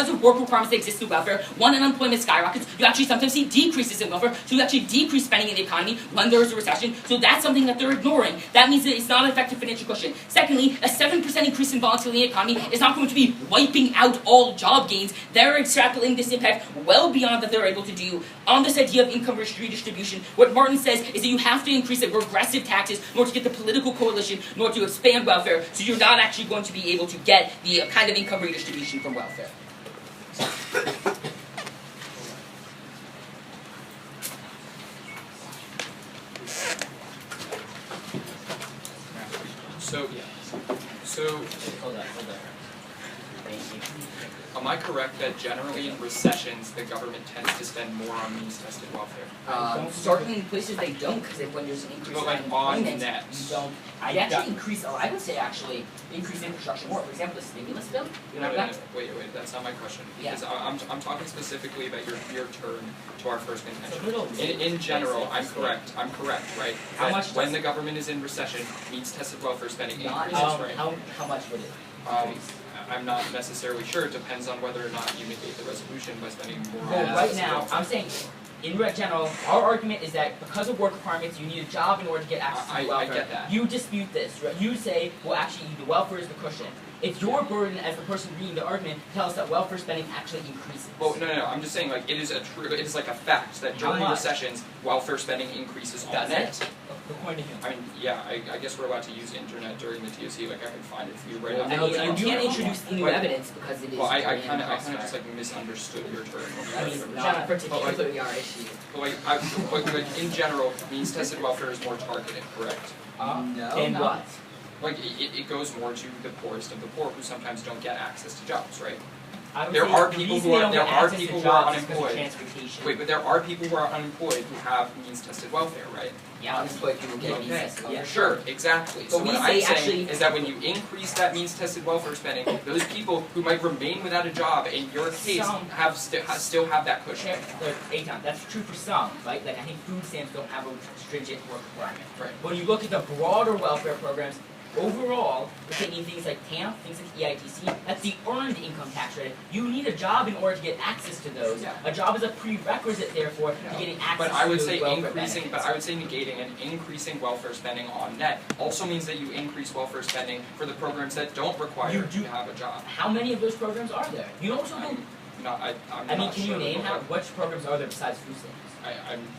of work requirements that exist through welfare, when unemployment skyrockets, you actually sometimes see decreases in welfare, so you actually decrease spending in the economy when there is a recession, so that's something that they're ignoring. That means that it's not an effective financial cushion. Secondly, a 7% increase in volatility in the economy is not going to be wiping out all job gains. They're extrapolating this impact well beyond what they're able to do on this idea of income redistribution. What Martin says is that you have to increase the regressive taxes in order to get the political coalition, in order to expand welfare, so you're not actually going to be able to get the kind of income redistribution from welfare. Hold on. Am I correct that generally in recessions the government tends to spend more on means-tested welfare? Certainly in places they don't, because when there's an increase But in on unemployment, net. you don't. I'd actually increase. I would say actually increase infrastructure more. For example, the stimulus bill. You remember that? Wait, that's not my question. Yeah. Because I'm talking specifically about your turn to our first So contention. In general, I'm correct, right? How That much when does- the government is in recession, means-tested welfare spending Not, increases, right? how much would it increase? I'm not necessarily sure. It depends on whether or not you negate the resolution by spending more on Well, right means-tested now, welfare. I'm saying, in general, our argument is that because of work requirements, you need a job in order to get access to I welfare. get that. You dispute this. Right? You say, well, actually, the welfare is the cushion. It's your burden as the person reading the argument to tell us that welfare spending actually increases. Well, no. I'm just saying, it is a fact that How during much? recessions, welfare spending increases on Does net. it? According to whom? I mean, yeah, I guess we're allowed to use internet during the TOC. I can find it for you right Well, now. I mean, you can't introduce new But- evidence because it is. Well, I during kind the of crossfire. just misunderstood your term. I mean, not particularly our issue. But in general, means-tested welfare is more targeted, correct? No. And what? It goes more to the poorest of the poor who sometimes don't get access to jobs, right? I would There say are the people reason who they are- don't there get are access to people who are jobs is because of unemployed. transportation. Wait, but there are people who are unemployed who have means-tested welfare, right? Yeah, unemployed people get Okay, access to yeah, sure, exactly. But So we what say I'm saying actually- is that when you increase that means-tested welfare spending, those people who might remain without a job, in your case, Some- still have that cushion. Eitan, that's true for some, right? I think food stamps don't have a stringent work requirement. Right. When you look at the broader welfare programs, overall, we're taking things like TAMP, things like EITC, that's the earned income tax credit. You need a job in order to get access to those. Yeah. A job is a prerequisite, therefore, to getting access But I would to say those welfare benefits. negating and increasing welfare spending on net also means that you increase welfare spending for the programs that don't require You you do- to have a job. How many of those programs are there? You also don't. I'm not I mean, not can sure, you name but which programs are there besides food stamps?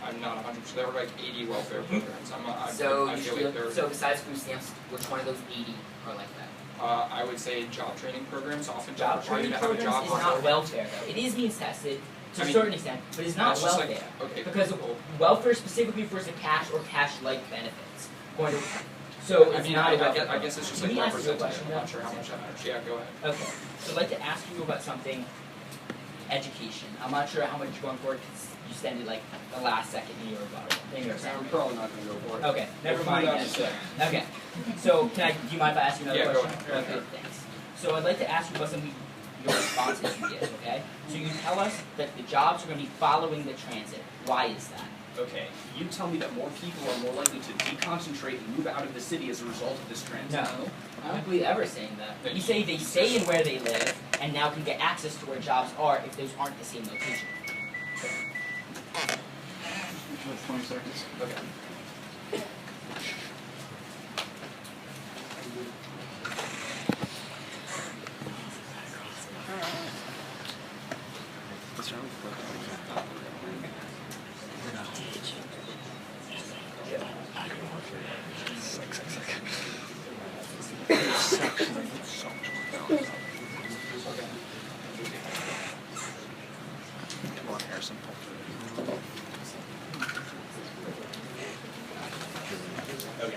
I'm not 100%. There were 80 welfare programs. So I you feel feel, like they're. so besides food stamps, which one of those 80 are like that? I would say job training programs often don't Job require you training to have a programs job. is not welfare though. It is means tested to I a mean, certain extent, but it's not That's just welfare. okay. Because welfare specifically refers to cash or cash-like benefits. So I it's mean, not about I guess it's just like Can we ask you a representative. question, I'm not sure how much that matters. Yeah, go ahead. Okay, so I'd like to ask you about something, education. I'm not sure how much you're going for because you extended like the last second in your rebuttal. In your I'm probably not gonna go for it. Okay, never mind We'll then. find out in a Okay, so do you mind if I ask you another Yeah, go question? ahead. Okay, thanks. So I'd like to ask you about some of your responses you give, okay? So you tell us that the jobs are going to be following the transit. Why is that? Okay, you tell me that more people are more likely to deconcentrate and move out of the city as a result of this transit. No, I don't believe ever saying that. You say they stay in where they live and now can get access to where jobs are if those aren't the same location. 20 seconds. Okay. Okay.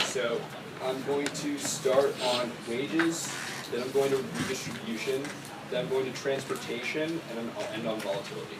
So I'm going to start on wages, then I'm going to redistribution, then I'm going to transportation, and then I'll end on volatility.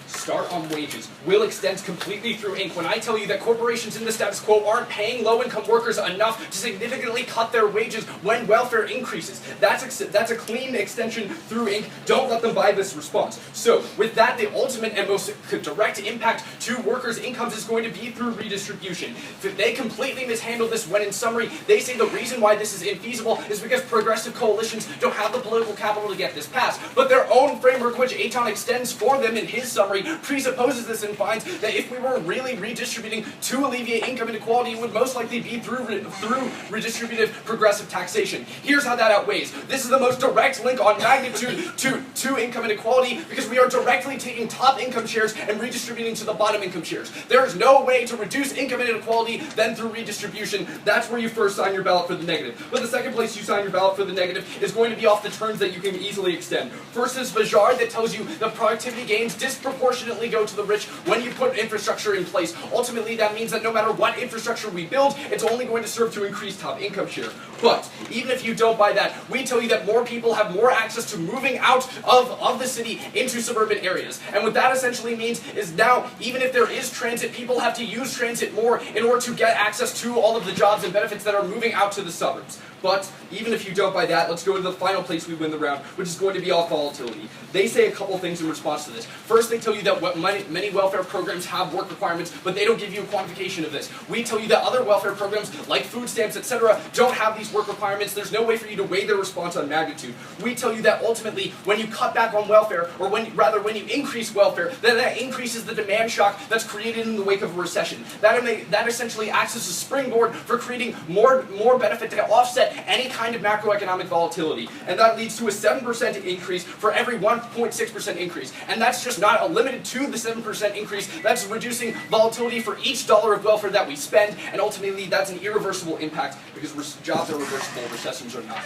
Start on wages. Will extends completely through Inc. When I tell you that corporations in the status quo aren't paying low-income workers enough to significantly cut their wages when welfare increases. That's a clean extension through Inc. Don't let them buy this response. So with that, the ultimate and most direct impact to workers' incomes is going to be through redistribution. They completely mishandle this when in summary, they say the reason why this is infeasible is because progressive coalitions don't have the political capital to get this passed. But their own framework, which Aton extends for them in his summary, presupposes this and finds that if we were really redistributing to alleviate income inequality, it would most likely be through redistributive progressive taxation. Here's how that outweighs. This is the most direct link on magnitude to income inequality because we are directly taking top income shares and redistributing to the bottom income shares. There is no way to reduce income inequality than through redistribution. That's where you first sign your ballot for the negative. But the second place you sign your ballot for the negative is going to be off the terms that you can easily extend. First is Vajard that tells you that productivity gains disproportionately go to the rich when you put infrastructure in place. Ultimately, that means that no matter what infrastructure we build, it's only going to serve to increase top income share. But even if you don't buy that, we tell you that more people have more access to moving out of the city into suburban areas. And what that essentially means is now, even if there is transit, people have to use transit more in order to get access to all of the jobs and benefits that are moving out to the suburbs. But even if you don't buy that, let's go to the final place we win the round, which is going to be off volatility. They say a couple things in response to this. First, they tell you that many welfare programs have work requirements, but they don't give you a quantification of this. We tell you that other welfare programs, like food stamps, etc., don't have these work requirements. There's no way for you to weigh their response on magnitude. We tell you that ultimately, when you cut back on welfare, or when you increase welfare, that increases the demand shock that's created in the wake of a recession. That essentially acts as a springboard for creating more benefit to offset any kind of macroeconomic volatility. And that leads to a 7% increase for every 1.6% increase. And that's just not limited to the 7% increase. That's reducing volatility for each dollar of welfare that we spend. And ultimately, that's an irreversible impact because jobs are reversible, recessions are not.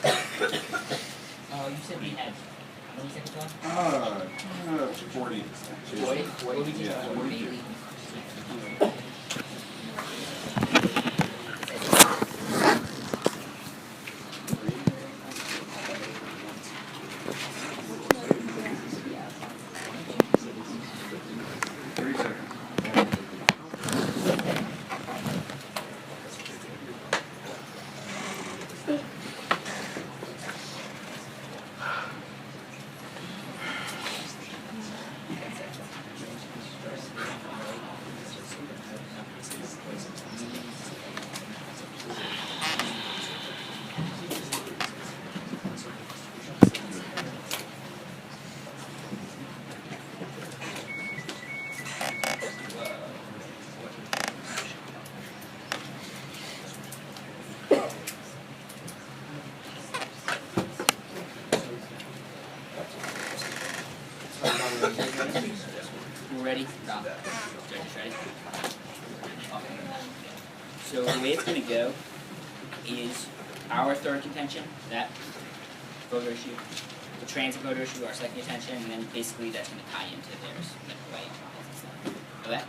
You said we had how many seconds left? 40. 40? Yeah, 40. We're ready? Stop. Ready? Okay. So the way it's going to go is our third contention, that voter issue, the transit voter issue, our second contention, and then basically that's going to tie into theirs, like the way it applies and stuff. Okay?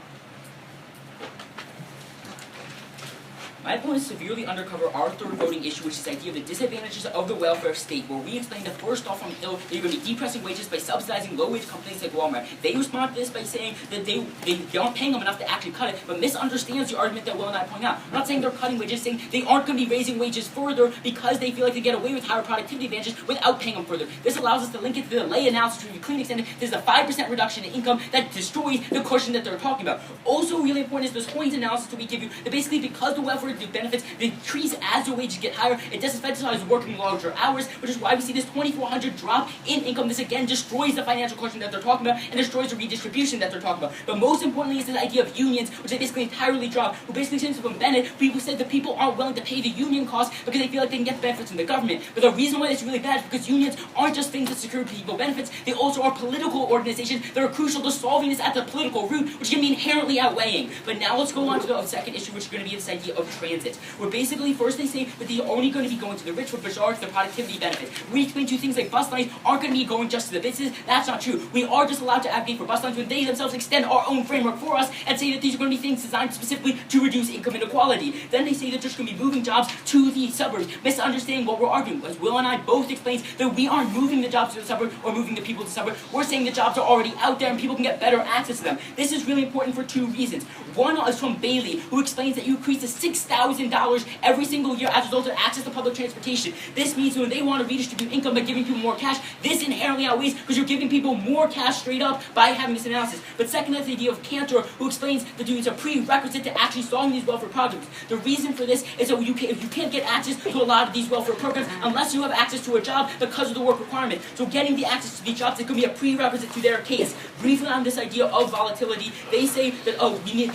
My opponents severely undercover our third voting issue, which is the idea of the disadvantages of the welfare state, where we explain that first off on the hill, they're going to be depressing wages by subsidizing low-wage companies like Walmart. They respond to this by saying that they aren't paying them enough to actually cut it, but misunderstands the argument that Will and I point out. I'm not saying they're cutting wages, saying they aren't going to be raising wages further because they feel like they get away with higher productivity advantages without paying them further. This allows us to link it to the lay analysis to be clean extended. There's a 5% reduction in income that destroys the cushion that they're talking about. Also really important is this Hoynes analysis that we give you, that basically because the welfare benefits increase as the wages get higher, it disincentivizes working larger hours, which is why we see this 2,400 drop in income. This again destroys the financial cushion that they're talking about and destroys the redistribution that they're talking about. But most importantly is this idea of unions, which they basically entirely drop, who basically since from Bennett, people said that people aren't willing to pay the union costs because they feel like they can get the benefits from the government. But the reason why it's really bad is because unions aren't just things that secure people benefits, they also are political organizations that are crucial to solving this at the political root, which can be inherently outweighing. But now let's go on to the second issue, which is going to be this idea of transit, where basically first they say that they're only going to be going to the rich, which are the productivity benefits. We explain to things like bus lines aren't going to be going just to the businesses. That's not true. We are just allowed to advocate for bus lines when they themselves extend our own framework for us and say that these are going to be things designed specifically to reduce income inequality. Then they say that they're just going to be moving jobs to the suburbs, misunderstanding what we're arguing. As Will and I both explained, that we aren't moving the jobs to the suburbs or moving the people to the suburbs. We're saying the jobs are already out there and people can get better access to them. This is really important for two reasons. One is from Bailey, who explains that you increase to $6,000 every single year as a result of access to public transportation. This means when they want to redistribute income by giving people more cash, this inherently outweighs because you're giving people more cash straight up by having this analysis. But second, that's the idea of Cantor, who explains that it's a prerequisite to actually solving these welfare problems. The reason for this is that you can't get access to a lot of these welfare programs unless you have access to a job because of the work requirement. So getting the access to these jobs, it could be a prerequisite to their case. Briefly on this idea of volatility, they say that,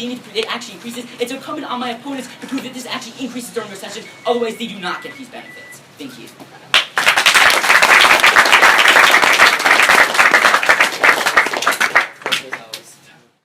it actually increases. It's incumbent on my opponents to prove that this actually increases during recession, otherwise they do not get these benefits. Thank you.